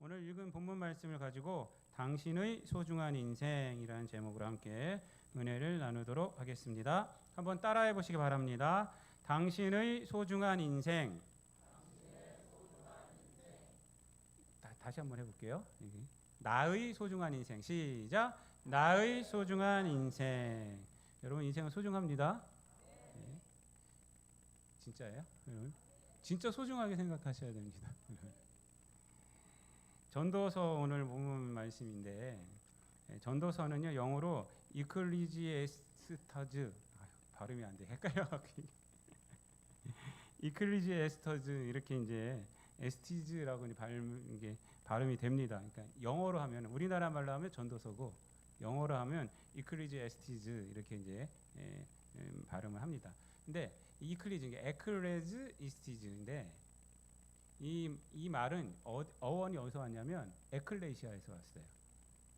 오늘 읽은 본문 말씀을 가지고 당신의 소중한 인생이라는 제목으로 함께 은혜를 나누도록 하겠습니다. 한번 따라해 보시기 바랍니다. 당신의 소중한 인생. 다시 한번 해볼게요. 나의 소중한 인생. 시작. 나의 소중한 인생. 여러분 인생은 소중합니다. 네. 진짜예요? 여러분? 진짜 소중하게 생각하셔야 됩니다. 전도서 오늘 본문 말씀인데, 전도서는요 영어로 이클리지에스터즈, 발음이 안 돼, 헷갈려. 이클리지에스터즈 이렇게 이제 에스티즈라고 발음이 됩니다. 그러니까 영어로 하면, 우리나라 말로 하면 전도서고 영어로 하면 이클리지에스티즈 이렇게 이제 발음을 합니다. 근데 이클리지, 에클레즈 이스티즈인데 이 말은 어원이 어디서 왔냐면 에클레시아에서 왔어요.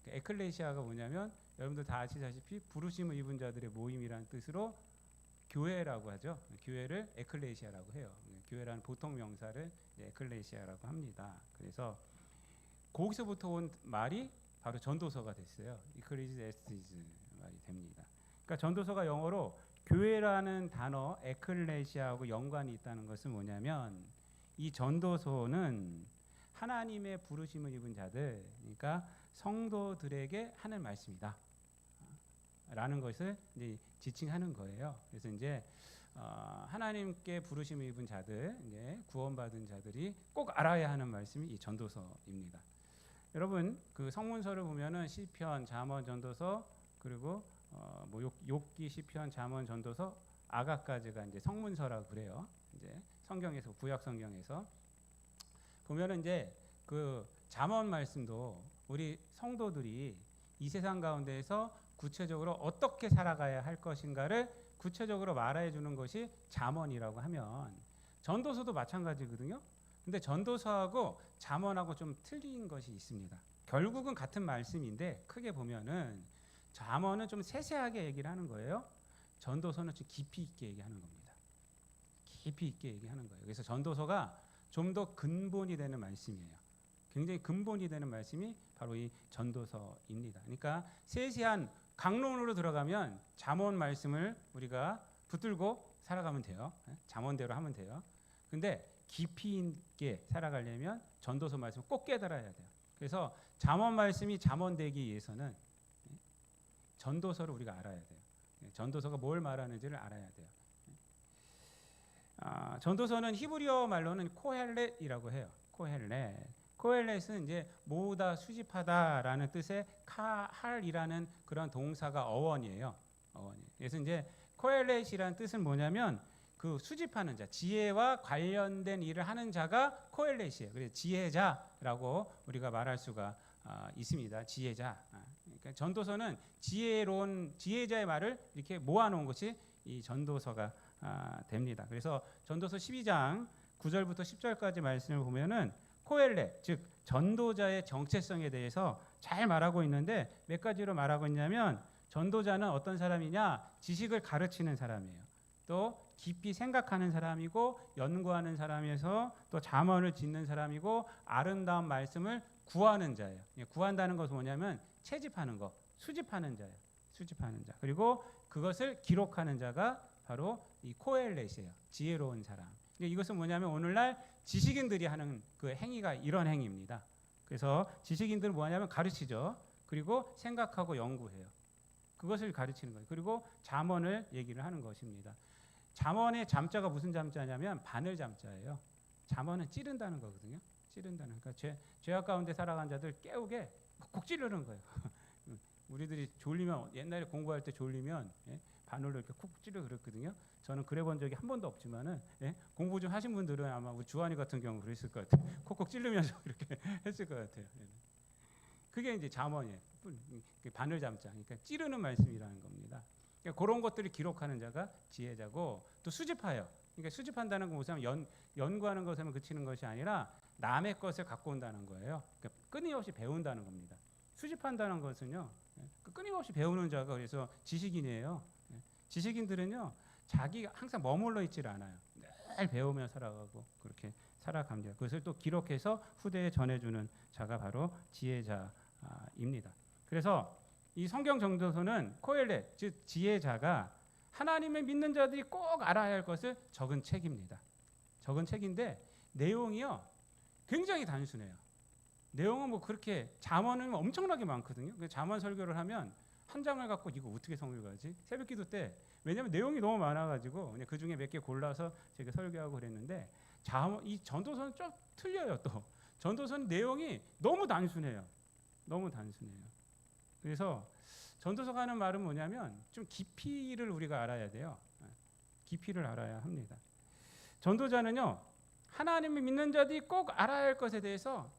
에클레시아가 뭐냐면 여러분들 다 아시다시피 부르심을 입은 자들의 모임이라는 뜻으로 교회라고 하죠. 교회를 에클레시아라고 해요. 교회라는 보통 명사를 에클레시아라고 합니다. 그래서 거기서부터 온 말이 바로 전도서가 됐어요. 이클리지에스티즈 말이 됩니다. 그러니까 전도서가 영어로 교회라는 단어 에클레시아하고 연관이 있다는 것은 뭐냐면, 이 전도서는 하나님의 부르심을 입은 자들, 그러니까 성도들에게 하는 말씀이다 라는 것을 이제 지칭하는 거예요. 그래서 이제 하나님께 부르심을 입은 자들, 이제 구원받은 자들이 꼭 알아야 하는 말씀이 이 전도서입니다. 여러분 그 성문서를 보면은 시편, 잠언, 전도서, 그리고 뭐 욥기, 시편, 잠언, 전도서, 아가까지가 이제 성문서라고 그래요. 이제 성경에서, 구약 성경에서 보면은 이제 그 잠언 말씀도 우리 성도들이 이 세상 가운데에서 구체적으로 어떻게 살아가야 할 것인가를 구체적으로 말해 주는 것이 잠언이라고 하면, 전도서도 마찬가지거든요. 근데 전도서하고 잠언하고 좀 틀린 것이 있습니다. 결국은 같은 말씀인데 크게 보면은 잠언은 좀 세세하게 얘기를 하는 거예요. 전도서는 좀 깊이 있게 얘기하는 겁니다. 깊이 있게 얘기하는 거예요. 그래서 전도서가 좀 더 근본이 되는 말씀이에요. 굉장히 근본이 되는 말씀이 바로 이 전도서입니다. 그러니까 세세한 강론으로 들어가면 잠언 말씀을 우리가 붙들고 살아가면 돼요. 잠언대로 하면 돼요. 근데 깊이 있게 살아가려면 전도서 말씀을 꼭 깨달아야 돼요. 그래서 잠언 말씀이 잠언되기 위해서는 전도서를 우리가 알아야 돼요. 전도서가 뭘 말하는지를 알아야 돼요. 전도서는 히브리어 말로는 코헬렛이라고 해요. 코헬렛은 이제 모으다, 수집하다라는 뜻의 카할이라는 그런 동사가 어원이에요. 그래서 이제 코헬렛이라는 뜻은 뭐냐면 그 수집하는 자, 지혜와 관련된 일을 하는 자가 코헬렛이에요. 그래서 지혜자라고 우리가 말할 수가 있습니다. 지혜자. 그러니까 전도서는 지혜로운 지혜자의 말을 이렇게 모아놓은 것이 이 전도서가 됩니다. 그래서 전도서 12장 9절부터 10절까지 말씀을 보면은 코헬렛, 즉 전도자의 정체성에 대해서 잘 말하고 있는데, 몇 가지로 말하고 있냐면, 전도자는 어떤 사람이냐? 지식을 가르치는 사람이에요. 또 깊이 생각하는 사람이고, 연구하는 사람에서 또 잠언을 짓는 사람이고, 아름다운 말씀을 구하는 자예요. 구한다는 것은 뭐냐면 채집하는 거, 수집하는 자예요. 수집하는 자. 그리고 그것을 기록하는 자가 바로 이 코헬렛이에요. 지혜로운 사람. 이것은 뭐냐면 오늘날 지식인들이 하는 그 행위가 이런 행위입니다. 그래서 지식인들은 뭐하냐면 가르치죠. 그리고 생각하고 연구해요. 그것을 가르치는 거예요. 그리고 잠언을 얘기를 하는 것입니다. 잠언의 잠자가 무슨 잠자냐면 바늘 잠자예요. 잠언은 찌른다는 거거든요. 찌른다는. 그러니까 죄악 가운데 살아간 자들 깨우게 콕 찌르는 거예요. 우리들이 졸리면, 옛날에 공부할 때 졸리면 바늘로 이렇게 콕 찌르 그랬거든요. 저는 그래 본 적이 한 번도 없지만은 공부 좀 하신 분들은 아마 우리 주한이 같은 경우 그랬을 것 같아요. 콕콕 찌르면서 이렇게 했을 것 같아요. 그게 이제 잠언이에요. 바늘 잠자. 그러니까 찌르는 말씀이라는 겁니다. 그러니까 그런 것들을 기록하는 자가 지혜자고, 또 수집하여. 그러니까 수집한다는 건 뭐냐면 연구하는 것에만 그치는 것이 아니라 남의 것을 갖고 온다는 거예요. 그러니까 끊임없이 배운다는 겁니다. 수집한다는 것은요, 끊임없이 배우는 자가 그래서 지식인이에요. 지식인들은요, 자기가 항상 머물러 있질 않아요. 늘 배우며 살아가고 그렇게 살아갑니다. 그것을 또 기록해서 후대에 전해주는 자가 바로 지혜자입니다. 그래서 이 성경 전도서는 코엘렛, 즉 지혜자가 하나님을 믿는 자들이 꼭 알아야 할 것을 적은 책입니다. 적은 책인데 내용이요 굉장히 단순해요. 내용은 뭐 그렇게 잠언은 엄청나게 많거든요. 잠언 설교를 하면 한 장을 갖고 이거 어떻게 설교하지? 새벽기도 때 왜냐하면 내용이 너무 많아가지고 그냥 그 중에 몇 개 골라서 제가 설교하고 그랬는데 이 전도서는 좀 틀려요. 또 전도서는 내용이 너무 단순해요. 너무 단순해요. 그래서 전도서가 하는 말은 뭐냐면 좀 깊이를 우리가 알아야 돼요. 깊이를 알아야 합니다. 전도자는요 하나님을 믿는 자들이 꼭 알아야 할 것에 대해서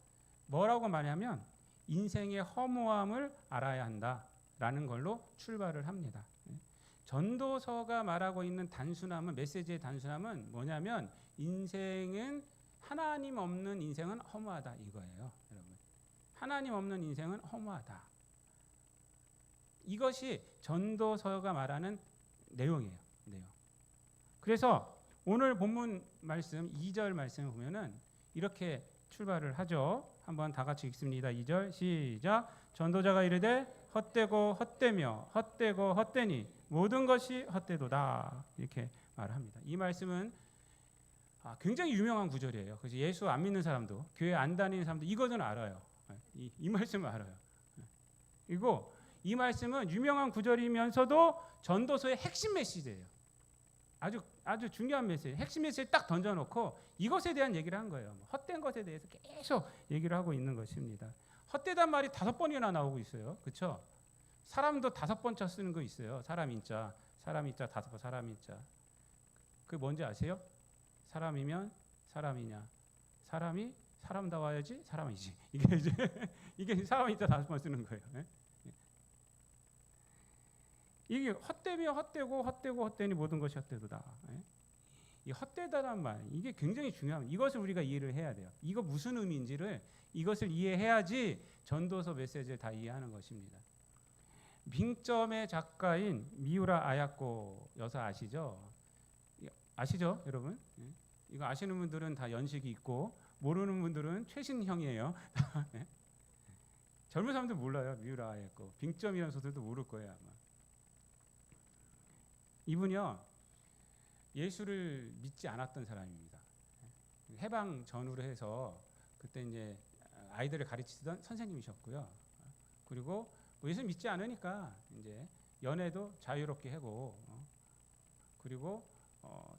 뭐라고 말하냐면 인생의 허무함을 알아야 한다라는 걸로 출발을 합니다. 전도서가 말하고 있는 단순함은 메시지의 단순함은 뭐냐면 인생은 하나님 없는 인생은 허무하다 이거예요, 여러분. 하나님 없는 인생은 허무하다. 이것이 전도서가 말하는 내용이에요. 내용. 그래서 오늘 본문 말씀 2절 말씀을 보면은 이렇게 출발을 하죠. 한번 다 같이 읽습니다. 2절 시작. 전도자가 이르되 헛되고 헛되며 헛되고 헛되니 모든 것이 헛되도다 이렇게 말합니다. 이 말씀은 굉장히 유명한 구절이에요. 그래서 예수 안 믿는 사람도 교회 안 다니는 사람도 이거는 알아요. 이 말씀을 알아요. 그리고 이 말씀은 유명한 구절이면서도 전도서의 핵심 메시지예요. 아주 중요한 메시지, 핵심 메시지를 딱 던져놓고 이것에 대한 얘기를 한 거예요. 헛된 것에 대해서 계속 얘기를 하고 있는 것입니다. 헛되단 말이 5번이나 나오고 있어요. 그렇죠? 사람도 5번째 쓰는 거 있어요. 사람 인자 5번, 사람 인자. 그게 뭔지 아세요? 사람이면 사람이냐? 사람이 사람다워야지 사람이지. 이게 사람 인자 5번 쓰는 거예요. 이게 헛되며 헛되고 헛되고 헛되니 모든 것이 헛되도다. 이 헛되다란 말 이게 굉장히 중요합니다. 이것을 우리가 이해를 해야 돼요. 이거 무슨 의미인지를 이것을 이해해야지 전도서 메시지를 다 이해하는 것입니다. 빙점의 작가인 미우라 아야코 여사 아시죠? 아시죠, 여러분? 이거 아시는 분들은 다 연식이 있고 모르는 분들은 최신형이에요. 젊은 사람들 몰라요. 미우라 아야코 빙점이라는 소설도 모를 거예요 아마. 이분이요 예수를 믿지 않았던 사람입니다. 해방 전후로 해서 그때 이제 아이들을 가르치던 선생님이셨고요. 그리고 뭐 예수 믿지 않으니까 이제 연애도 자유롭게 하고 그리고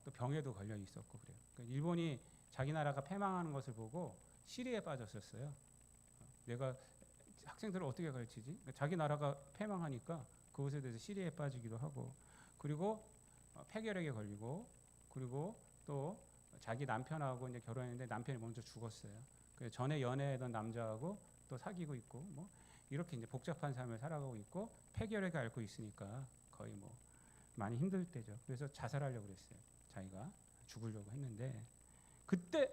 또 병에도 걸려 있었고 그래요. 그러니까 일본이 자기 나라가 패망하는 것을 보고 시리에 빠졌었어요. 내가 학생들을 어떻게 가르치지? 그러니까 자기 나라가 패망하니까 그것에 대해서 시리에 빠지기도 하고. 그리고 폐결핵에 걸리고 그리고 또 자기 남편하고 이제 결혼했는데 남편이 먼저 죽었어요. 그래서 전에 연애하던 남자하고 또 사귀고 있고 뭐 이렇게 이제 복잡한 삶을 살아가고 있고 폐결핵을 앓고 있으니까 거의 뭐 많이 힘들 때죠. 그래서 자살하려고 그랬어요. 자기가 죽으려고 했는데 그때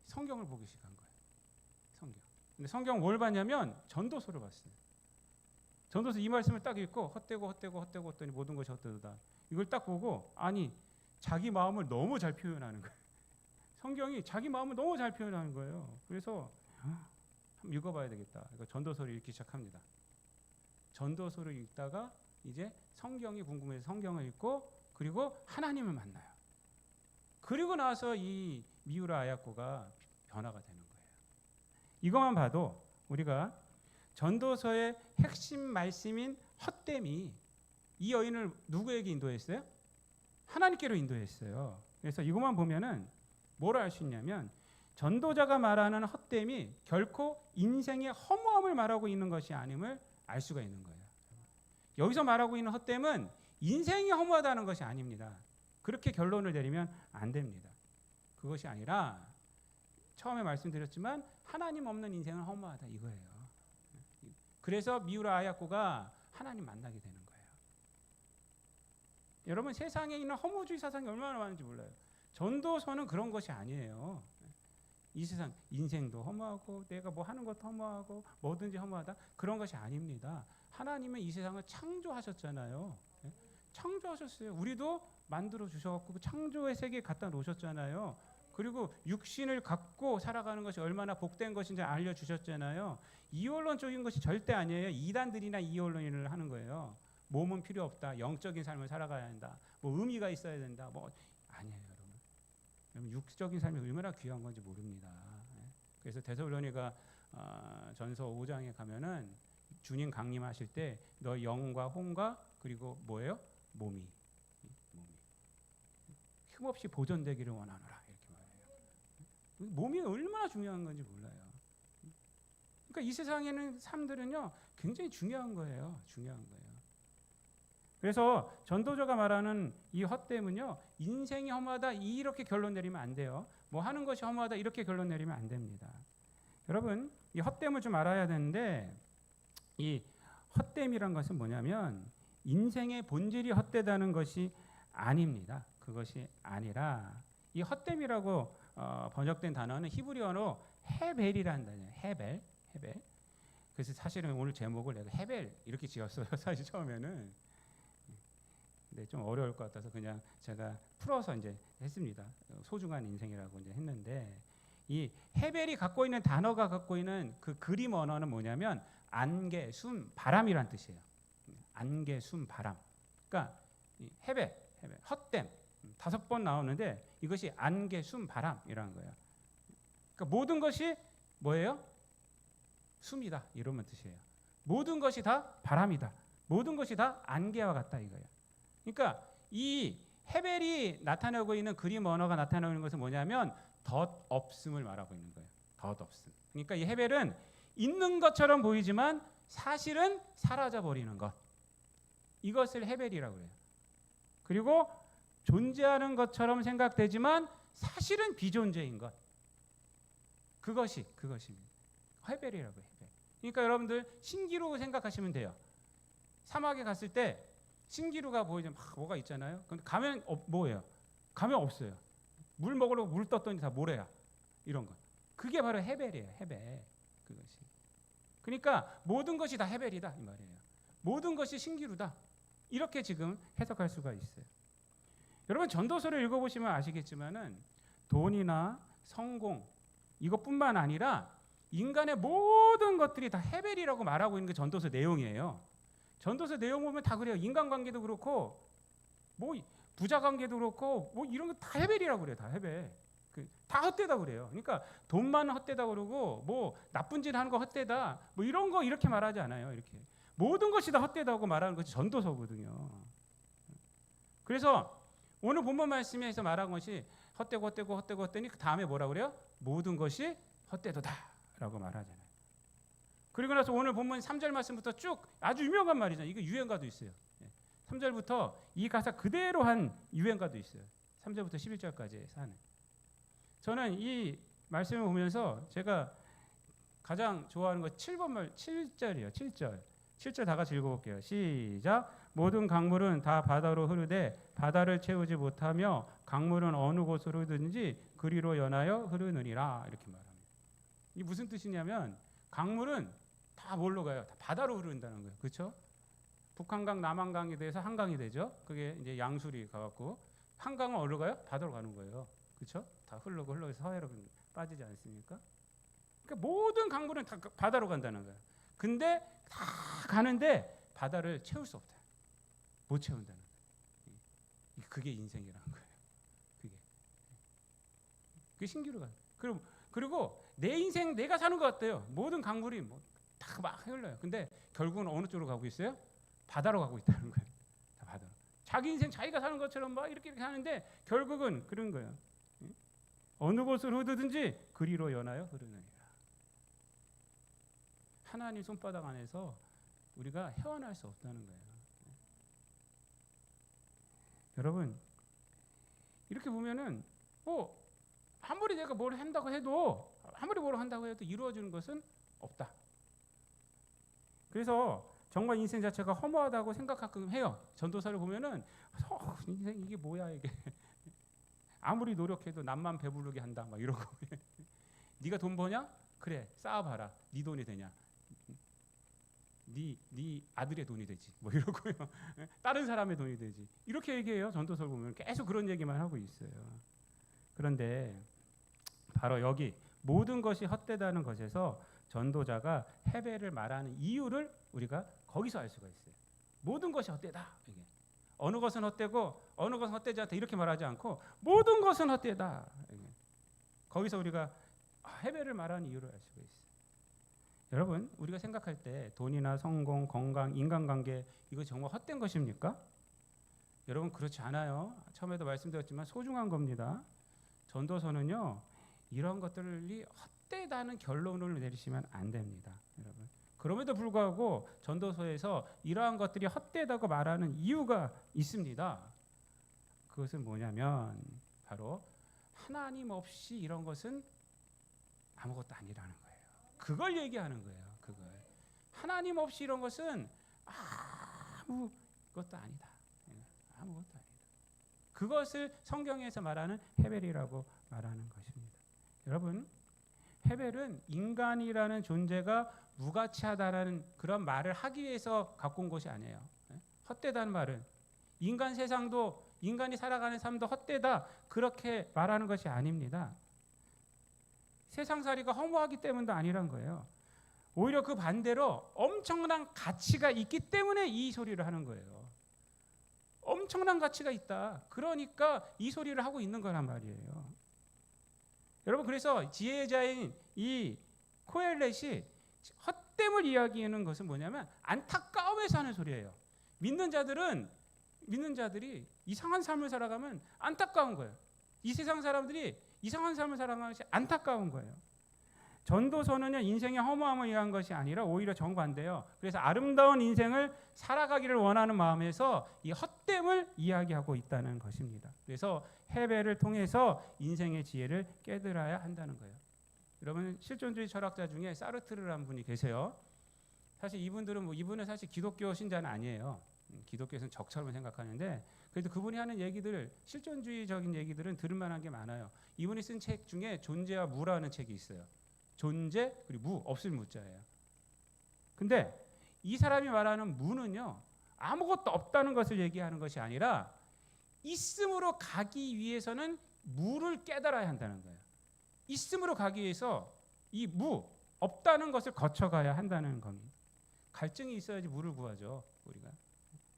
성경을 보기 시작한 거예요. 성경. 근데 성경 뭘 봤냐면 전도서를 봤어요. 전도서 이 말씀을 딱 읽고 헛되고 헛되고 헛되고 헛되니 모든 것이 헛되도다. 이걸 딱 보고 아니 자기 마음을 너무 잘 표현하는 거예요. 성경이 자기 마음을 너무 잘 표현하는 거예요. 그래서 한번 읽어봐야 되겠다. 그러니까 전도서를 읽기 시작합니다. 전도서를 읽다가 이제 성경이 궁금해서 성경을 읽고 그리고 하나님을 만나요. 그리고 나서 이 미우라 아야코가 변화가 되는 거예요. 이것만 봐도 우리가 전도서의 핵심 말씀인 헛됨이 이 여인을 누구에게 인도했어요? 하나님께로 인도했어요. 그래서 이것만 보면은 뭘 알 수 있냐면 전도자가 말하는 헛됨이 결코 인생의 허무함을 말하고 있는 것이 아님을 알 수가 있는 거예요. 여기서 말하고 있는 헛됨은 인생이 허무하다는 것이 아닙니다. 그렇게 결론을 내리면 안 됩니다. 그것이 아니라 처음에 말씀드렸지만 하나님 없는 인생은 허무하다 이거예요. 그래서 미우라 아야코가 하나님 만나게 되는 거예요. 여러분 세상에 있는 허무주의 사상이 얼마나 많은지 몰라요. 전도서는 그런 것이 아니에요. 이 세상 인생도 허무하고 내가 뭐 하는 것도 허무하고 뭐든지 허무하다 그런 것이 아닙니다. 하나님은 이 세상을 창조하셨잖아요. 창조하셨어요. 우리도 만들어 주셔갖고 창조의 세계에 갖다 놓으셨잖아요. 그리고 육신을 갖고 살아가는 것이 얼마나 복된 것인지 알려주셨잖아요. 이원론적인 것이 절대 아니에요. 이단들이나 이원론을 하는 거예요. 몸은 필요 없다. 영적인 삶을 살아가야 한다. 뭐 의미가 있어야 된다. 뭐 아니에요, 여러분. 여러분 육적인 삶이 얼마나 귀한 건지 모릅니다. 그래서 데살로니가 전서 5장에 가면은 주님 강림하실 때 너 영과 혼과 그리고 뭐예요? 몸이 흠없이 보존되기를 원하노라 이렇게 말해요. 몸이 얼마나 중요한 건지 몰라요. 그러니까 이 세상에는 삶들은요 굉장히 중요한 거예요. 그래서 전도자가 말하는 이 헛됨은요 인생이 허무하다 이렇게 결론 내리면 안 돼요. 뭐 하는 것이 허무하다 이렇게 결론 내리면 안 됩니다. 여러분 이 헛됨을 좀 알아야 되는데 이 헛됨이란 것은 뭐냐면 인생의 본질이 헛되다는 것이 아닙니다. 그것이 아니라 이 헛됨이라고 번역된 단어는 히브리어로 헤벨이라는 단어예요. 헤벨. 그래서 사실은 오늘 제목을 내가 헤벨 이렇게 지었어요. 사실 처음에는. 근데 좀 어려울 것 같아서 그냥 제가 풀어서 이제 했습니다. 소중한 인생이라고 이제 했는데 이 헤벨이 갖고 있는 단어가 갖고 있는 그 그림 언어는 뭐냐면 안개, 숨, 바람이란 뜻이에요. 안개, 숨, 바람. 그러니까 이 헤벨, 헛됨 5번 나오는데 이것이 안개, 숨, 바람이라는 거예요. 그러니까 모든 것이 뭐예요? 숨이다 이런 뜻이에요. 모든 것이 다 바람이다. 모든 것이 다 안개와 같다 이거예요. 그러니까 이 헤벨이 나타내고 있는 그림 언어가 나타내고 있는 것은 뭐냐면 덧 없음을 말하고 있는 거예요. 덧 없음. 그러니까 이 헤벨은 있는 것처럼 보이지만 사실은 사라져 버리는 것. 이것을 헤벨이라고 해요. 그리고 존재하는 것처럼 생각되지만 사실은 비존재인 것. 그것입니다. 헤벨이라고 해요. 헤벨. 그러니까 여러분들 신기루 생각하시면 돼요. 사막에 갔을 때 신기루가 보이면 막 뭐가 있잖아요. 근데 가면 뭐예요? 가면 없어요. 물 먹으려고 물 떴더니 다 모래야. 이런 것. 그게 바로 헤벨이에요. 헤벨. 그것이. 그러니까 모든 것이 다 헤벨이다 이 말이에요. 모든 것이 신기루다. 이렇게 지금 해석할 수가 있어요. 여러분 전도서를 읽어보시면 아시겠지만은 돈이나 성공 이것뿐만 아니라 인간의 모든 것들이 다 헤벨이라고 말하고 있는 게 전도서 내용이에요. 전도서 내용 보면 다 그래요. 인간관계도 그렇고 뭐 부자 관계도 그렇고 뭐 이런 거 다 헤벨이라고 그래요. 다 헤벨. 다 헛되다 그래요. 그러니까 돈만 헛되다 그러고 뭐 나쁜 짓 하는 거 헛되다 뭐 이런 거 이렇게 말하지 않아요. 이렇게 모든 것이 다 헛되다고 말하는 것이 전도서거든요. 그래서 오늘 본문 말씀에서 말한 것이 헛되더니 그 다음에 뭐라 그래요? 모든 것이 헛되도다라고 말하잖아요. 그리고 나서 오늘 본문 3절 말씀부터 쭉 아주 유명한 말이잖아요. 이거 유행가도 있어요. 3절부터 이 가사 그대로 한 유행가도 있어요. 3절부터 11절까지 하는. 저는 이 말씀을 보면서 제가 가장 좋아하는 거 7번 말 7절이에요. 7절 다 같이 읽어볼게요. 시작. 모든 강물은 다 바다로 흐르되 바다를 채우지 못하며 강물은 어느 곳으로 흐르든지 그리로 연하여 흐르느니라 이렇게 말합니다. 이게 무슨 뜻이냐면 강물은 다 뭘로 가요? 다 바다로 흐른다는 거예요. 그렇죠? 북한강, 남한강에 대해서 한강이 되죠. 그게 이제 양수리 가갖고 한강은 어디로 가요? 바다로 가는 거예요. 그렇죠? 다 흘러서 서해로 빠지지 않습니까? 그러니까 모든 강물은 다 바다로 간다는 거예요. 근데 다 가는데 바다를 채울 수 없다. 못 채운다는 거예요. 그게 인생이라는 거예요. 그게 신기루가. 그리고 내 인생 내가 사는 것 같아요. 모든 강물이 뭐 다 막 흘러요. 근데 결국은 어느 쪽으로 가고 있어요? 바다로 가고 있다는 거예요. 다 바다로. 자기 인생 자기가 사는 것처럼 막 이렇게 하는데 결국은 그런 거예요. 어느 곳으로 흐르든지 그리로 연하여 흐르느니라. 하나님 손바닥 안에서 우리가 헤어날 수 없다는 거예요. 여러분 이렇게 보면은 뭐 아무리 내가 뭘 한다고 해도 이루어지는 것은 없다. 그래서 정말 인생 자체가 허무하다고 생각하끔 해요. 전도서를 보면은 인생 이게 뭐야 이게. 아무리 노력해도 남만 배부르게 한다 막 이러고. 네가 돈 버냐? 그래 쌓아봐라. 네 돈이 되냐? 네 아들의 돈이 되지. 뭐 이러고요. 다른 사람의 돈이 되지. 이렇게 얘기해요. 전도서를 보면 계속 그런 얘기만 하고 있어요. 그런데 바로 여기 모든 것이 헛되다는 것에서 전도자가 헤벨을 말하는 이유를 우리가 거기서 알 수가 있어요. 모든 것이 헛되다. 이게. 어느 것은 헛되고 어느 것은 헛되지 않다 이렇게 말하지 않고 모든 것은 헛되다. 이게. 거기서 우리가 헤벨을 말하는 이유를 알 수가 있어요. 여러분, 우리가 생각할 때 돈이나 성공, 건강, 인간관계 이거 정말 헛된 것입니까? 여러분 그렇지 않아요. 처음에도 말씀드렸지만 소중한 겁니다. 전도서는요 이런 것들이 헛되다는 결론을 내리시면 안 됩니다, 여러분. 그럼에도 불구하고 전도서에서 이러한 것들이 헛되다고 말하는 이유가 있습니다. 그것은 뭐냐면 바로 하나님 없이 이런 것은 아무것도 아니라는 거예요. 그걸 얘기하는 거예요. 그걸 하나님 없이 이런 것은 아무것도 아니다. 아무것도 아니다. 그것을 성경에서 말하는 헤벨이라고 말하는 것입니다. 여러분, 헤벨은 인간이라는 존재가 무가치하다라는 그런 말을 하기 위해서 갖고 온 것이 아니에요. 헛되다는 말은 인간 세상도 인간이 살아가는 삶도 헛되다 그렇게 말하는 것이 아닙니다. 세상살이가 허무하기 때문도 아니란 거예요. 오히려 그 반대로 엄청난 가치가 있기 때문에 이 소리를 하는 거예요. 엄청난 가치가 있다. 그러니까 이 소리를 하고 있는 거란 말이에요. 여러분, 그래서 지혜자인 이 코엘렛이 헛됨을 이야기하는 것은 뭐냐면 안타까움에서 하는 소리예요. 믿는 자들이 이상한 삶을 살아가면 안타까운 거예요. 이 세상 사람들이 이상한 삶을 살아가는 것이 안타까운 거예요. 전도서는요 인생의 허무함을 위한 것이 아니라 오히려 정반대예요. 그래서 아름다운 인생을 살아가기를 원하는 마음에서 이 헛됨을 이야기하고 있다는 것입니다. 그래서 헤벨을 통해서 인생의 지혜를 깨달아야 한다는 거예요. 여러분, 실존주의 철학자 중에 사르트르라는 분이 계세요. 사실 이분은 사실 기독교 신자는 아니에요. 기독교에서는 적처럼 생각하는데 그래도 그분이 하는 얘기들, 실존주의적인 얘기들은 들을 만한 게 많아요. 이분이 쓴 책 중에 존재와 무라는 책이 있어요. 존재 그리고 무, 없을 무자예요. 근데 이 사람이 말하는 무는요 아무것도 없다는 것을 얘기하는 것이 아니라 있음으로 가기 위해서는 무를 깨달아야 한다는 거예요. 있음으로 가기 위해서 이 무, 없다는 것을 거쳐가야 한다는 겁니다. 갈증이 있어야지 무를 구하죠, 우리가.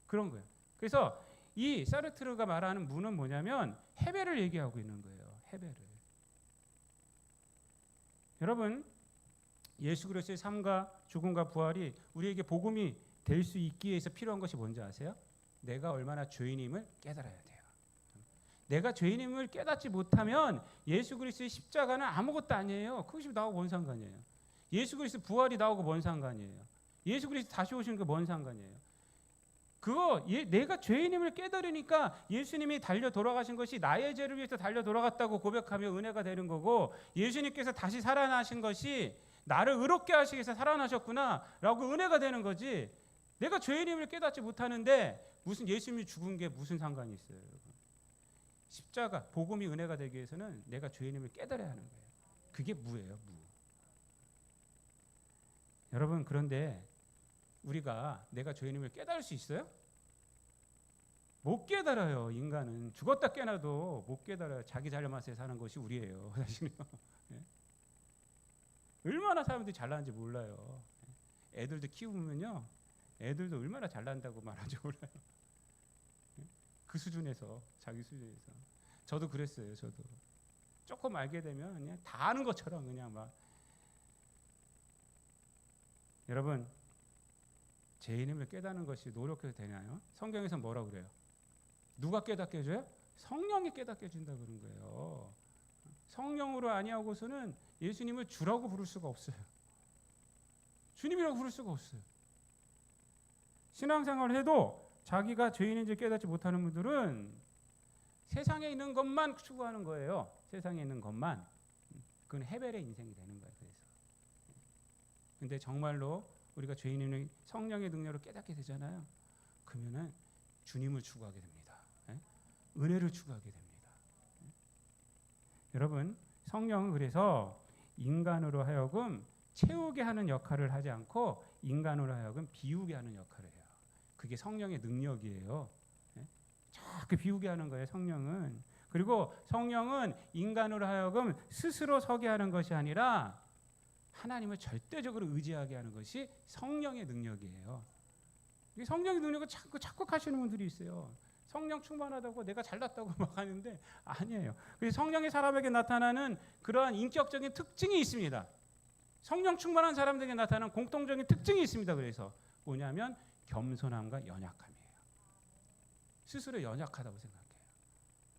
그런 거예요. 그래서 이 사르트르가 말하는 무는 뭐냐면 헤벨을 얘기하고 있는 거예요. 헤벨을. 여러분, 예수 그리스도의 삶과 죽음과 부활이 우리에게 복음이 될 수 있기 위해서 필요한 것이 뭔지 아세요? 내가 얼마나 죄인임을 깨달아야 돼요. 내가 죄인임을 깨닫지 못하면 예수 그리스도의 십자가는 아무것도 아니에요. 그것이 나하고 뭔 상관이에요? 예수 그리스도 부활이 나하고 뭔 상관이에요? 예수 그리스도 다시 오시는 게 뭔 상관이에요? 내가 죄인임을 깨달으니까 예수님이 달려 돌아가신 것이 나의 죄를 위해서 달려 돌아갔다고 고백하며 은혜가 되는 거고, 예수님께서 다시 살아나신 것이 나를 의롭게 하시기 위해서 살아나셨구나라고 은혜가 되는 거지. 내가 죄인임을 깨닫지 못하는데 무슨 예수님이 죽은 게 무슨 상관이 있어요? 십자가, 복음이 은혜가 되기 위해서는 내가 죄인임을 깨달아야 하는 거예요. 그게 무예요, 무. 여러분, 그런데 우리가 내가 죄인임을 깨달을 수 있어요? 못 깨달아요. 인간은 죽었다 깨나도 못 깨달아요. 자기 잘맛에 사는 것이 우리예요, 사실은요. 얼마나 사람들이 잘나는지 몰라요. 애들도 키우면요, 애들도 얼마나 잘난다고 말하지 몰라요. 그 수준에서, 자기 수준에서. 저도 그랬어요. 저도 조금 알게 되면 그냥 다 아는 것처럼 그냥 막. 여러분, 죄인임을 깨닫는 것이 노력해도 되나요? 성경에서 뭐라고 그래요? 누가 깨닫게 해줘요? 성령이 깨닫게 해준다 그런 거예요. 성령으로 아니하고서는 예수님을 주라고 부를 수가 없어요. 주님이라고 부를 수가 없어요. 신앙생활을 해도 자기가 죄인인지 깨닫지 못하는 분들은 세상에 있는 것만 추구하는 거예요. 세상에 있는 것만. 그건 헤벨의 인생이 되는 거예요. 그래서. 근데 정말로 우리가 죄인임을 성령의 능력으로 깨닫게 되잖아요. 그러면은 주님을 추구하게 됩니다. 은혜를 추구하게 됩니다. 여러분, 성령은 그래서 인간으로 하여금 채우게 하는 역할을 하지 않고 인간으로 하여금 비우게 하는 역할을 해요. 그게 성령의 능력이에요. 자꾸 비우게 하는 거예요, 성령은. 그리고 성령은 인간으로 하여금 스스로 서게 하는 것이 아니라 하나님을 절대적으로 의지하게 하는 것이 성령의 능력이에요. 이 성령의 능력을 자꾸 착각하시는 분들이 있어요. 성령 충만하다고 내가 잘났다고 막 하는데 아니에요. 그래서 성령의 사람에게 나타나는 그러한 인격적인 특징이 있습니다. 성령 충만한 사람들에게 나타나는 공통적인 특징이 있습니다. 그래서 뭐냐면 겸손함과 연약함이에요. 스스로 연약하다고 생각해요.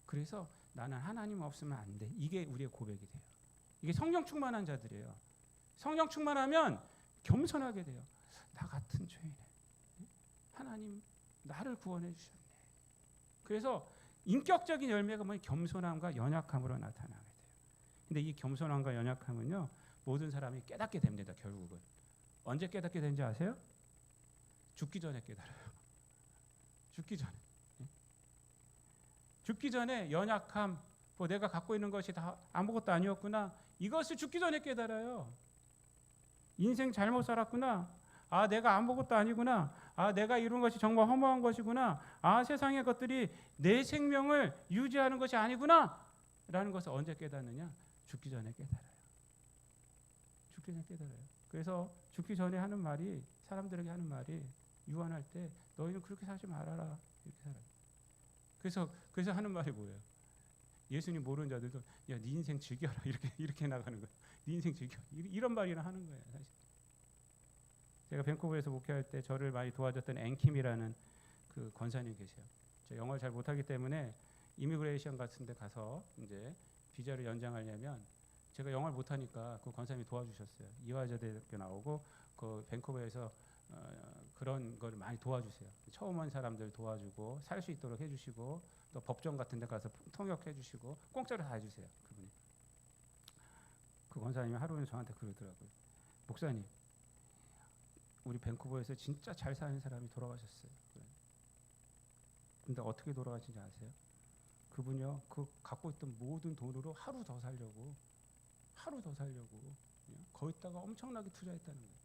그래서 나는 하나님 없으면 안 돼. 이게 우리의 고백이 돼요. 이게 성령 충만한 자들이에요. 성령 충만하면 겸손하게 돼요. 나 같은 죄인에 하나님 나를 구원해 주셨네. 그래서 인격적인 열매가 뭐냐 겸손함과 연약함으로 나타나게 돼요. 근데 이 겸손함과 연약함은요 모든 사람이 깨닫게 됩니다. 결국은 언제 깨닫게 되는지 아세요? 죽기 전에 깨달아요. 죽기 전에. 죽기 전에 연약함, 뭐 내가 갖고 있는 것이 다 아무것도 아니었구나. 이것을 죽기 전에 깨달아요. 인생 잘못 살았구나. 아, 내가 아무것도 아니구나. 아, 내가 이룬 것이 정말 허무한 것이구나. 아, 세상의 것들이 내 생명을 유지하는 것이 아니구나. 라는 것을 언제 깨닫느냐? 죽기 전에 깨달아요. 죽기 전에 깨달아요. 그래서 죽기 전에 하는 말이 사람들에게 하는 말이 유언할 때 너희는 그렇게 살지 말아라. 이렇게 살아요. 그래서 하는 말이 뭐예요? 예수님 모르는 자들도 야, 네 인생 즐겨라. 이렇게 나가는 거예요. 네 인생 즐겨. 이런 말이나 하는 거예요, 사실. 제가 밴쿠버에서 목회할 때 저를 많이 도와줬던 앵킴이라는 그 권사님 계세요. 저 영어를 잘 못하기 때문에 이미그레이션 같은 데 가서 이제 비자를 연장하려면 제가 영어를 못하니까 그 권사님이 도와주셨어요. 이화여자대학교 나오고 그 밴쿠버에서 그런 걸 많이 도와주세요. 처음 온 사람들 도와주고 살 수 있도록 해주시고 또 법정 같은 데 가서 통역해주시고 공짜로 다 해주세요. 그분이. 그 권사님이 하루는 저한테 그러더라고요. 목사님, 우리 밴쿠버에서 진짜 잘 사는 사람이 돌아가셨어요. 근데 어떻게 돌아가신지 아세요? 그분이요, 그 갖고 있던 모든 돈으로 하루 더 살려고 거기다가 엄청나게 투자했다는 거예요.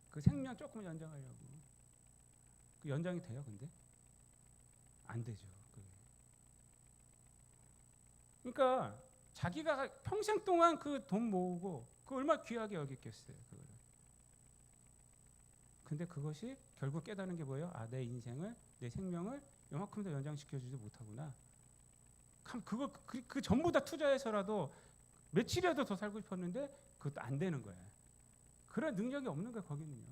그 생명 조금 연장하려고. 그 연장이 돼요, 근데? 안 되죠. 그러니까 자기가 평생 동안 그 돈 모으고 그 얼마나 귀하게 여겼겠어요, 그거를. 근데 그것이 결국 깨닫는 게 뭐예요? 아, 내 인생을, 내 생명을 요만큼도 연장시켜주지 못하구나. 그거 그 전부 다 투자해서라도 며칠이라도 더 살고 싶었는데 그것도 안 되는 거예요. 그런 능력이 없는 거예요, 거기는요.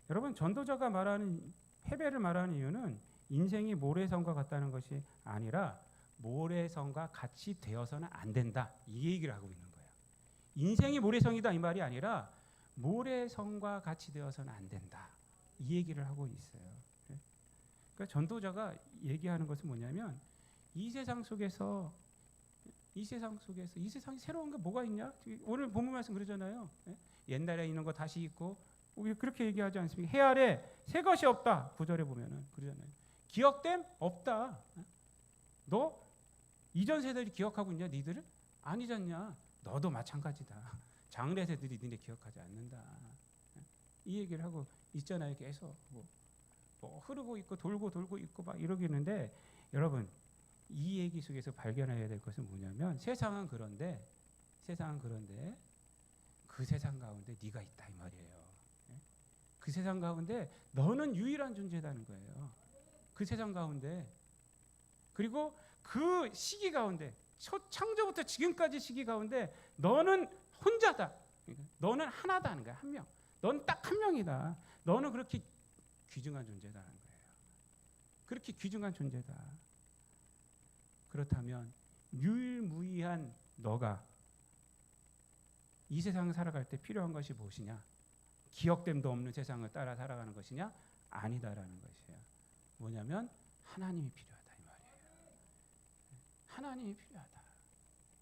여러분, 전도자가 말하는 패배를 말하는 이유는 인생이 모래성과 같다는 것이 아니라 모래성과 같이 되어서는 안 된다. 이 얘기를 하고 있는 거예요. 인생이 모래성이다 이 말이 아니라 모래성과 같이 되어서는 안 된다. 이 얘기를 하고 있어요. 그러니까 전도자가 얘기하는 것은 뭐냐면 이 세상 속에서 이 세상이 새로운 게 뭐가 있냐? 오늘 본문 말씀 그러잖아요. 옛날에 있는 거 다시 있고 우리 그렇게 얘기하지 않습니까? 해 아래 새 것이 없다. 9절에 보면은 그러잖아요. 기억됨 없다. 너 이전 세대들이 기억하고 있냐? 니들을? 아니잖냐? 너도 마찬가지다. 장래 세대들이 니네 기억하지 않는다. 이 얘기를 하고 있잖아요. 계속 뭐 흐르고 있고 돌고 있고 막 이러겠는데 여러분 이 얘기 속에서 발견해야 될 것은 뭐냐면 세상은 그런데 그 세상 가운데 네가 있다 이 말이에요. 그 세상 가운데 너는 유일한 존재라는 거예요. 그 세상 가운데 그리고 그 시기 가운데 창조부터 지금까지 시기 가운데 너는 혼자다. 그러니까 너는 하나다는 거야. 한 명. 넌 딱 한 명이다. 너는 그렇게 귀중한 존재다는 거예요. 그렇게 귀중한 존재다. 그렇다면 유일무이한 너가 이 세상을 살아갈 때 필요한 것이 무엇이냐? 기억됨도 없는 세상을 따라 살아가는 것이냐? 아니다라는 것이에요. 뭐냐면 하나님이 필요하다 이 말이에요. 하나님이 필요하다.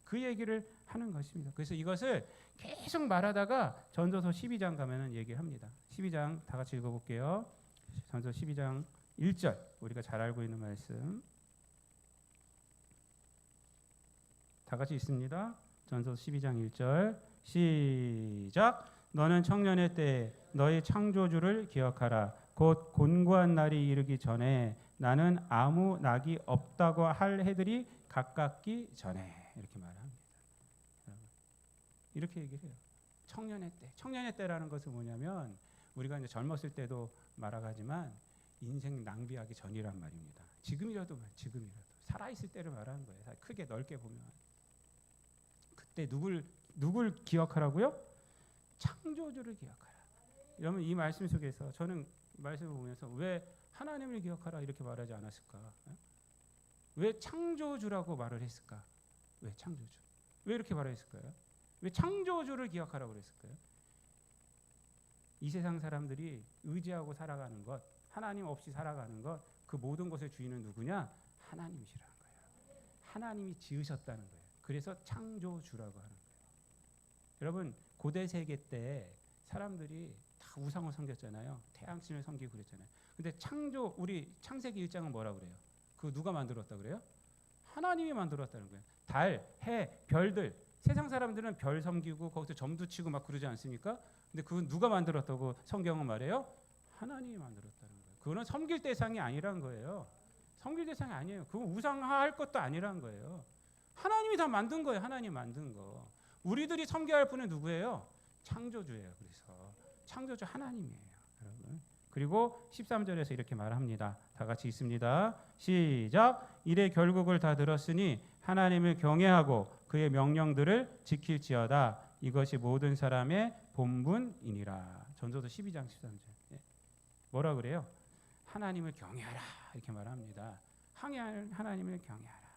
그 얘기를 하는 것입니다. 그래서 이것을 계속 말하다가 전도서 12장 가면은 얘기합니다. 12장 다 같이 읽어볼게요. 전도서 12장 1절 우리가 잘 알고 있는 말씀. 다 같이 있습니다. 전도서 12장 1절 시작. 너는 청년의 때에 너희 창조주를 기억하라. 곧 곤고한 날이 이르기 전에 나는 아무 낙이 없다고 할 해들이 가깝기 전에 이렇게 말합니다. 이렇게 얘기를 해요. 청년의 때. 청년의 때라는 것은 뭐냐면 우리가 이제 젊었을 때도 말하지만 인생 낭비하기 전이란 말입니다. 지금이라도 살아있을 때를 말하는 거예요. 크게 넓게 보면 그때 누굴 기억하라고요? 창조주를 기억하라. 여러분 이 말씀 속에서 저는 말씀을 보면서 왜 하나님을 기억하라 이렇게 말하지 않았을까? 왜 창조주라고 말을 했을까? 왜 창조주? 왜 이렇게 말했을까요? 왜 창조주를 기억하라고 그랬을까요? 이 세상 사람들이 의지하고 살아가는 것, 하나님 없이 살아가는 것, 그 모든 것의 주인은 누구냐? 하나님이시라는 거예요. 하나님이 지으셨다는 거예요. 그래서 창조주라고 하는 거예요. 여러분 고대 세계 때 사람들이 다 우상을 섬겼잖아요. 태양신을 섬기고 그랬잖아요. 근데 우리 창세기 1장은 뭐라 그래요? 그거 누가 만들었다 그래요? 하나님이 만들었다는 거예요. 달, 해, 별들. 세상 사람들은 별 섬기고 거기서 점도 치고 막 그러지 않습니까? 근데 그건 누가 만들었다고 성경은 말해요? 하나님이 만들었다는 거예요. 그거는 섬길 대상이 아니란 거예요. 섬길 대상이 아니에요. 그건 우상화할 것도 아니란 거예요. 하나님이 다 만든 거예요. 하나님 만든 거. 우리들이 섬겨야 할 분은 누구예요? 창조주예요. 그래서 창조주 하나님이에요, 여러분. 그리고 13절에서 이렇게 말합니다. 다 같이 읽습니다. 시작. 이래 결국을 다 들었으니 하나님을 경외하고 그의 명령들을 지킬지어다. 이것이 모든 사람의 본분이니라. 전도서 12장 13절. 뭐라 그래요? 하나님을 경외하라 이렇게 말합니다. 하나님을 경외하라.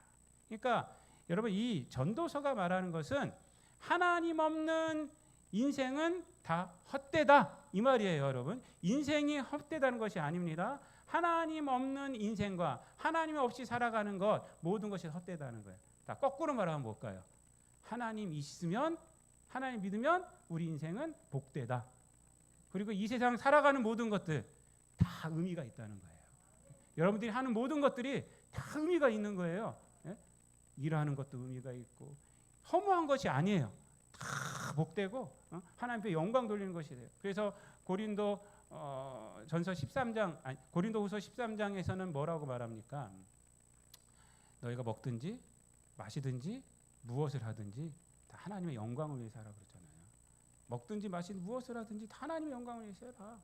그러니까 여러분 이 전도서가 말하는 것은 하나님 없는 인생은 다 헛되다 이 말이에요, 여러분. 인생이 헛되다는 것이 아닙니다. 하나님 없는 인생과 하나님 없이 살아가는 것 모든 것이 헛되다는 거예요. 다 거꾸로 말하면 뭘까요? 하나님 있으면 하나님 믿으면 우리 인생은 복되다. 그리고 이 세상 살아가는 모든 것들 다 의미가 있다는 거예요. 여러분들이 하는 모든 것들이 다 의미가 있는 거예요. 예? 일하는 것도 의미가 있고 허무한 것이 아니에요. 다 복되고 하나님께 영광 돌리는 것이 돼요. 그래서 고린도 전서 13장 고린도후서 13장에서는 뭐라고 말합니까? 너희가 먹든지 마시든지 무엇을 하든지 다 하나님의 영광을 위해서 하라 그랬잖아요. 먹든지 마시든지 무엇을 하든지 다 하나님의 영광을 위해서 해라.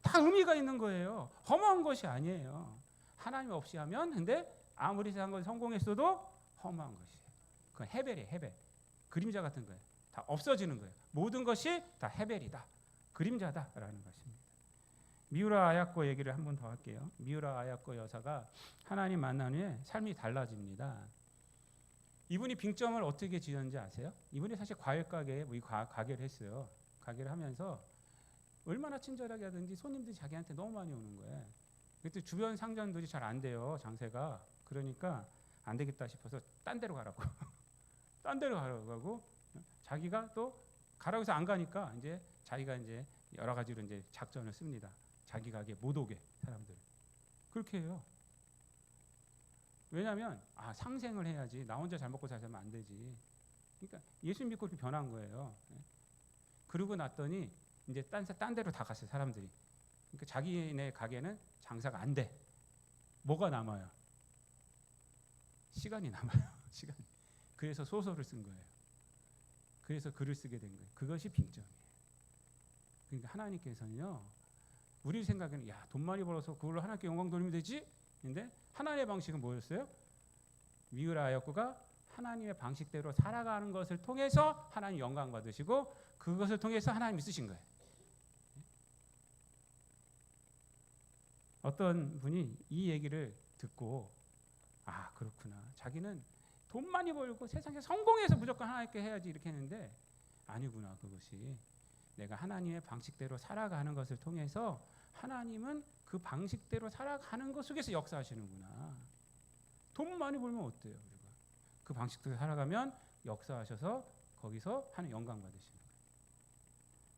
다 의미가 있는 거예요. 허무한 것이 아니에요. 하나님 없이 하면 근데 아무리 세상 건 성공했어도 허무한 것이에요. 그건 헤벨이에요. 헤벨. 그림자 같은 거예요. 다 없어지는 거예요. 모든 것이 다 헤벨이다. 그림자다라는 것입니다. 미우라 아야코 얘기를 한 번 더 할게요. 미우라 아야코 여사가 하나님 만난 후에 삶이 달라집니다. 이분이 빙점을 어떻게 지었는지 아세요? 이분이 사실 과일 가게에 가게를 했어요. 가게를 하면서 얼마나 친절하게 하든지 손님들이 자기한테 너무 많이 오는 거예요. 그때 주변 상점들이 잘 안 돼요. 장세가. 그러니까 안 되겠다 싶어서 딴 데로 가라고. 딴 데로 가라고 하고 자기가 또 가라고 해서 안 가니까 이제 자기가 이제 여러 가지로 이제 작전을 씁니다. 자기 가게 못 오게 사람들. 그렇게 해요. 왜냐하면 상생을 해야지 나 혼자 잘 먹고 잘 살면 안 되지. 그러니까 예수 믿고 변한 거예요. 그러고 났더니 이제 딴 데로 다 갔어요 사람들이. 그러니까 자기네 가게는 장사가 안 돼. 뭐가 남아요? 시간이 남아요. 시간. 그래서 소설을 쓴 거예요. 그래서 글을 쓰게 된 거예요. 그것이 빙점이에요. 그러니까 하나님께서는요, 우리 생각에는 돈 많이 벌어서 그걸로 하나님께 영광 돌리면 되지. 근데 하나님의 방식은 뭐였어요? 미우라 아야코가 하나님의 방식대로 살아가는 것을 통해서 하나님 영광 받으시고 그것을 통해서 하나님이 쓰신 거예요. 어떤 분이 이 얘기를 듣고 그렇구나. 자기는 돈 많이 벌고 세상에 성공해서 무조건 하나님께 해야지 이렇게 했는데 아니구나. 그것이 내가 하나님의 방식대로 살아가는 것을 통해서 하나님은 그 방식대로 살아가는 것 속에서 역사하시는구나. 돈 많이 벌면 어때요? 우리가 그 방식대로 살아가면 역사하셔서 거기서 하나님 영광 받으시는 거예요.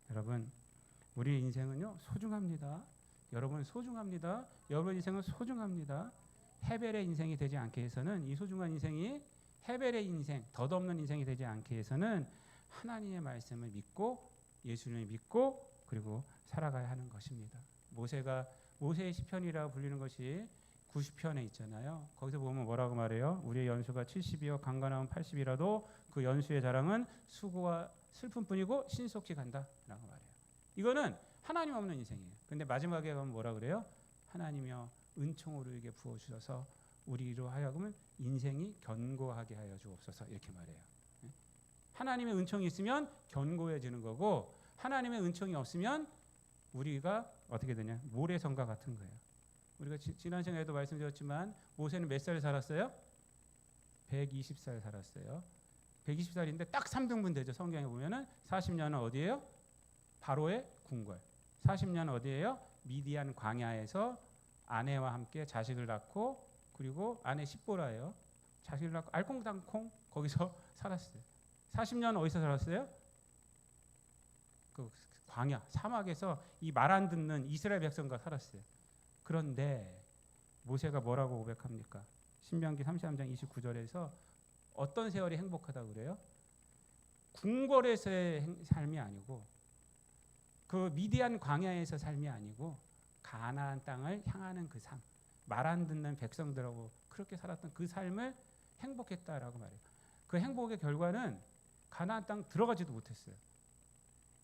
여러분 우리 인생은요 소중합니다. 여러분 소중합니다. 여러분 인생은 소중합니다. 헤벨의 인생이 되지 않게 해서는 이 소중한 인생이 헤벨의 인생, 덧없는 인생이 되지 않게 해서는 하나님의 말씀을 믿고 예수님을 믿고 그리고 살아가야 하는 것입니다. 모세의 시편이라고 불리는 것이 90편에 있잖아요. 거기서 보면 뭐라고 말해요? 우리의 연수가 70이요 강건하면 80이라도 그 연수의 자랑은 수고와 슬픔뿐이고 신속히 간다라고 말해요. 이거는 하나님 없는 인생이에요. 근데 마지막에 가면 뭐라 그래요? 하나님이여 은총으로 우리에게 부어 주셔서 우리로 하여금은 인생이 견고하게 하여 주옵소서 이렇게 말해요. 하나님의 은총이 있으면 견고해지는 거고 하나님의 은총이 없으면 우리가 어떻게 되냐? 모래성과 같은 거예요. 우리가 지난 시간에도 말씀드렸지만 모세는 몇 살 살았어요? 120살 살았어요. 120살인데 딱 3등분 되죠. 성경에 보면은 40년은 어디예요? 바로의 궁궐. 40년 어디예요? 미디안 광야에서 아내와 함께 자식을 낳고 그리고 아내 십보라예요. 자식을 낳고 알콩달콩 거기서 살았어요. 40년 어디서 살았어요? 그 광야 사막에서 이 말 안 듣는 이스라엘 백성과 살았어요. 그런데 모세가 뭐라고 고백합니까? 신명기 33장 29절에서 어떤 세월이 행복하다고 그래요? 궁궐에서의 삶이 아니고 그 미디안 광야에서 삶이 아니고 가나안 땅을 향하는 그 삶, 말 안 듣는 백성들하고 그렇게 살았던 그 삶을 행복했다라고 말해요. 그 행복의 결과는 가나안 땅 들어가지도 못했어요.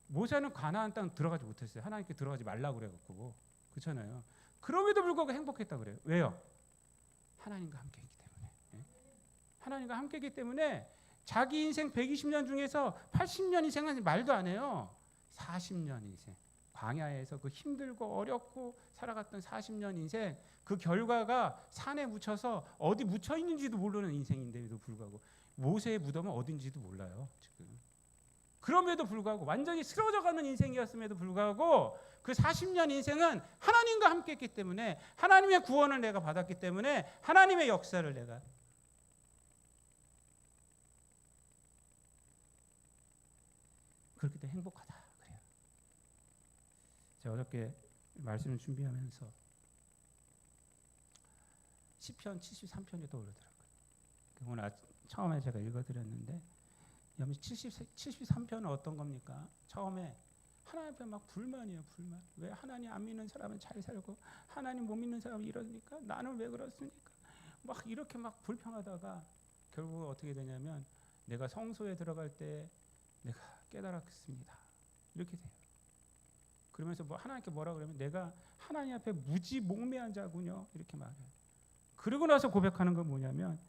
모세는 가나안 땅 들어가지 못했어요. 하나님께 들어가지 말라고 그래갖고 그렇잖아요. 그럼에도 불구하고 행복했다 그래요. 왜요? 하나님과 함께했기 때문에. 하나님과 함께했기 때문에 자기 인생 120년 중에서 80년 인생은 말도 안 해요. 40년 인생. 광야에서 그 힘들고 어렵고 살아갔던 40년 인생 그 결과가 산에 묻혀서 어디 묻혀 있는지도 모르는 인생인데도 불구하고 모세의 무덤은 어딘지도 몰라요. 지금. 그럼에도 불구하고 완전히 쓰러져가는 인생이었음에도 불구하고 그 40년 인생은 하나님과 함께 했기 때문에 하나님의 구원을 내가 받았기 때문에 하나님의 역사를 내가 그렇기 때문에 행복하다 그래요. 제가 어저께 말씀을 준비하면서 시편 73편이 떠오르더라고요. 오늘 처음에 제가 읽어드렸는데 73편은 어떤 겁니까? 처음에 하나님 앞에 막 불만이에요. 불만. 왜 하나님 안 믿는 사람은 잘 살고 하나님 못 믿는 사람은 이러니까 나는 왜 그렇습니까? 막 이렇게 막 불평하다가 결국 어떻게 되냐면 내가 성소에 들어갈 때 내가 깨달았습니다. 이렇게 돼요. 그러면서 뭐 하나님께 뭐라 그러면 내가 하나님 앞에 무지몽매한 자군요. 이렇게 말해요. 그러고 나서 고백하는 건 뭐냐면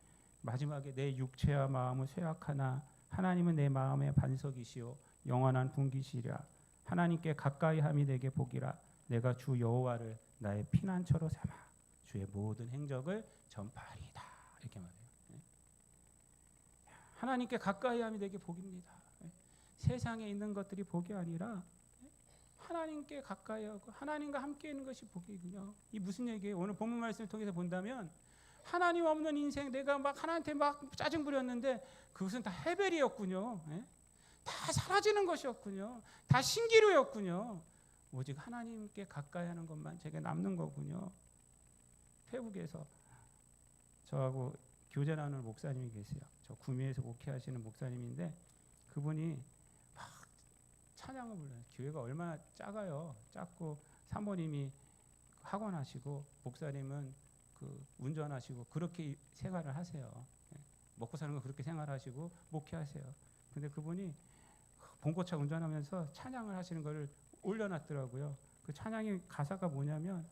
마지막에 내 육체와 마음은 쇠약하나 하나님은 내 마음의 반석이시요 영원한 분기시라. 하나님께 가까이함이 내게 복이라. 내가 주 여호와를 나의 피난처로 삼아 주의 모든 행적을 전파하리이다. 이렇게 말해요. 하나님께 가까이함이 내게 복입니다. 세상에 있는 것들이 복이 아니라 하나님께 가까이하고 하나님과 함께 있는 것이 복이군요. 이 무슨 얘기예요? 오늘 본문 말씀을 통해서 본다면 하나님 없는 인생 내가 막 하나님한테 막 짜증 부렸는데 그것은 다 헤벨이었군요. 다 사라지는 것이었군요. 다 신기루였군요. 오직 하나님께 가까이 하는 것만 제게 남는 거군요. 태국에서 저하고 교제 나누는 목사님이 계세요. 저 구미에서 목회하시는 목사님인데 그분이 막 찬양을 불러요. 교회가 얼마나 작아요. 작고 사모님이 학원 하시고 목사님은 그 운전하시고 그렇게 생활을 하세요. 먹고 사는 거 그렇게 생활하시고 목회하세요. 근데 그분이 봉고차 운전하면서 찬양을 하시는 거를 올려놨더라고요. 그 찬양의 가사가 뭐냐면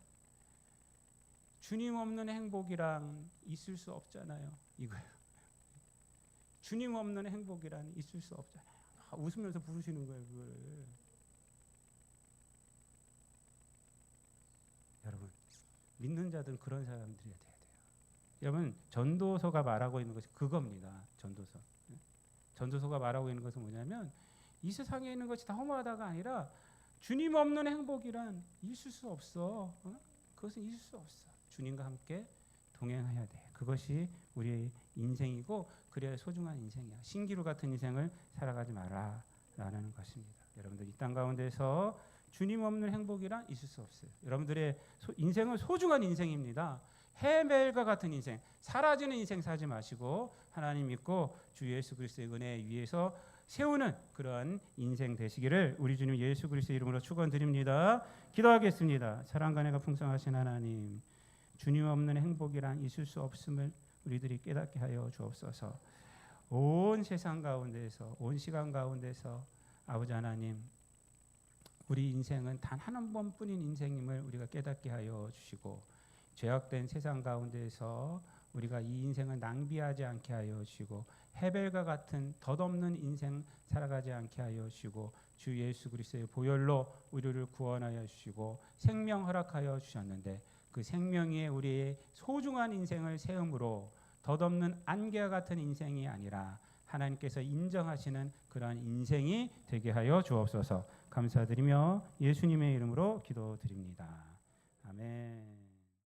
주님 없는 행복이란 있을 수 없잖아요. 이거예요. 주님 없는 행복이란 있을 수 없잖아요. 웃으면서 부르시는 거예요. 그걸. 여러분 믿는 자들은 그런 사람들이 돼야 돼요. 여러분 전도서가 말하고 있는 것이 그겁니다. 전도서. 전도서가 말하고 있는 것은 뭐냐면 이 세상에 있는 것이 다 허무하다가 아니라 주님 없는 행복이란 있을 수 없어. 그것은 있을 수 없어. 주님과 함께 동행해야 돼. 그것이 우리의 인생이고 그래야 소중한 인생이야. 신기루 같은 인생을 살아가지 마라라는 것입니다. 여러분들 이 땅 가운데서 주님 없는 행복이란 있을 수 없어요. 여러분들의 인생은 소중한 인생입니다. 헤멜과 같은 인생, 사라지는 인생 살지 마시고 하나님 믿고 주 예수 그리스도의 은혜 위에서 세우는 그런 인생 되시기를 우리 주님 예수 그리스도의 이름으로 축원드립니다. 기도하겠습니다. 사랑과 은혜가 풍성하신 하나님, 주님 없는 행복이란 있을 수 없음을 우리들이 깨닫게 하여 주옵소서. 온 세상 가운데서, 온 시간 가운데서 아버지 하나님, 우리 인생은 단 한 번뿐인 인생임을 우리가 깨닫게 하여 주시고, 죄악된 세상 가운데서 우리가 이 인생을 낭비하지 않게 하여 주시고, 헤벨과 같은 덧없는 인생 살아가지 않게 하여 주시고, 주 예수 그리스도의 보혈로 우리를 구원하여 주시고 생명 허락하여 주셨는데, 그 생명 위에 우리의 소중한 인생을 세움으로 덧없는 안개와 같은 인생이 아니라 하나님께서 인정하시는 그러한 인생이 되게 하여 주옵소서. 감사드리며 예수님의 이름으로 기도드립니다. 아멘.